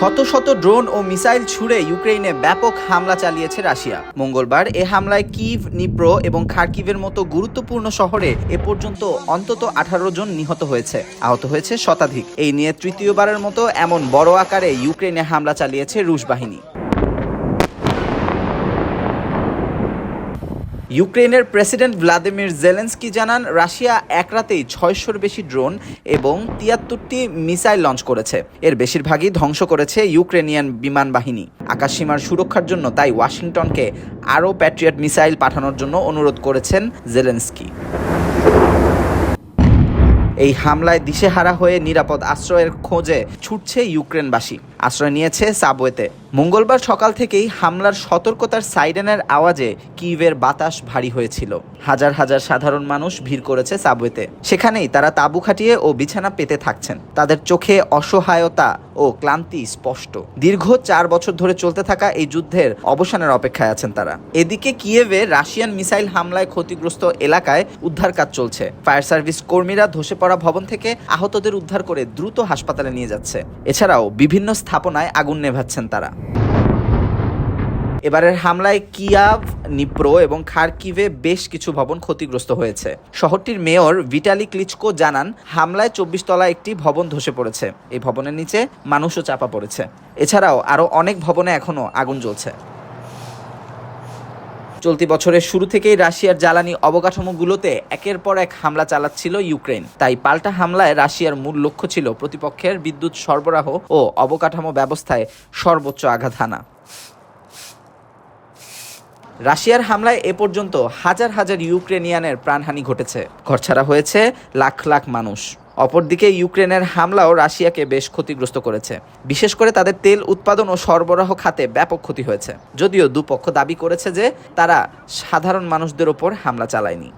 শত শত ড্রোন ও মিসাইল ছুড়ে ইউক্রেনে ব্যাপক হামলা চালিয়েছে রাশিয়া। মঙ্গলবার এ হামলায় কিভ, নিপ্রো এবং খার্কিভের মতো গুরুত্বপূর্ণ শহরে এ পর্যন্ত অন্তত 18 জন নিহত হয়েছে, আহত হয়েছে শতাধিক। এই নিয়ে তৃতীয়বারের মতো এমন বড় আকারে ইউক্রেনে হামলা চালিয়েছে রুশ বাহিনী। ইউক্রেনের প্রেসিডেন্ট ভ্লাদিমির জেলেনস্কি জানান, রাশিয়া এক রাতেই 600-র বেশি ড্রোন এবং 73টি মিসাইল লঞ্চ করেছে। এর বেশিরভাগই ধ্বংস করেছে ইউক্রেনিয়ান বিমান বাহিনী। আকাশসীমার সুরক্ষার জন্য তাই ওয়াশিংটনকে আরও প্যাট্রিয়ট মিসাইল পাঠানোর জন্য অনুরোধ করেছেন জেলেনস্কি। এই হামলায় দিশেহারা হয়ে নিরাপদ আশ্রয়ের খোঁজে ছুটছে ইউক্রেনবাসী। আশ্রয় নিয়েছে সাবওয়েতে। মঙ্গলবার সকাল থেকেই হামলার সতর্কতার সাইরেনের আওয়াজে কিভের বাতাস ভারী হয়েছিল। হাজার হাজার সাধারণ মানুষ ভিড় করেছে সাবওয়েতে। সেখানেই তারা তাঁবু খাটিয়ে ও বিছানা পেতে থাকছেন। তাদের চোখে অসহায়তা ও ক্লান্তি স্পষ্ট। দীর্ঘ 4 বছর ধরে চলতে থাকা এই যুদ্ধের অবসানের অপেক্ষায় আছেন তারা। এদিকে কিয়েভে রাশিয়ান মিসাইল হামলায় ক্ষতিগ্রস্ত এলাকায় উদ্ধার কাজ চলছে। ফায়ার সার্ভিস কর্মীরা ধসে পড়া ভবন থেকে আহতদের উদ্ধার করে দ্রুত হাসপাতালে নিয়ে যাচ্ছে। এছাড়াও বিভিন্ন স্থাপনায় আগুন নেভাচ্ছেন তারা। এবারের হামলায় কিয়েভ, নিপ্রো এবং খার্কিভে বেশ কিছু ভবন ক্ষতিগ্রস্ত হয়েছে। শহরটির মেয়র ভিটালি ক্লিচকো জানান, হামলায় 24 তলা একটি ভবন ধসে পড়েছে। এই ভবনের নিচে মানুষও চাপা পড়েছে। এছাড়াও আরও অনেক ভবনে এখনও আগুন জ্বলছে। চলতি বছরের শুরু থেকেই রাশিয়ার জ্বালানি অবকাঠামোগুলোতে একের পর এক হামলা চালাচ্ছিল ইউক্রেন। তাই পাল্টা হামলায় রাশিয়ার মূল লক্ষ্য ছিল প্রতিপক্ষের বিদ্যুৎ সরবরাহ ও অবকাঠামো ব্যবস্থায় সর্বোচ্চ আঘাত হানা। রাশিয়ার হামলায় এ পর্যন্ত হাজার হাজার ইউক্রেনিয়ানের প্রাণহানি ঘটেছে। ঘরছাড়া হয়েছে লাখ লাখ মানুষ। অপরদিকে ইউক্রেনের হামলাও রাশিয়াকে বেশ ক্ষতিগ্রস্ত করেছে। বিশেষ করে তাদের তেল উৎপাদন ও সরবরাহ খাতে ব্যাপক ক্ষতি হয়েছে। যদিও দুপক্ষ দাবি করেছে যে তারা সাধারণ মানুষদের ওপর হামলা চালায়নি।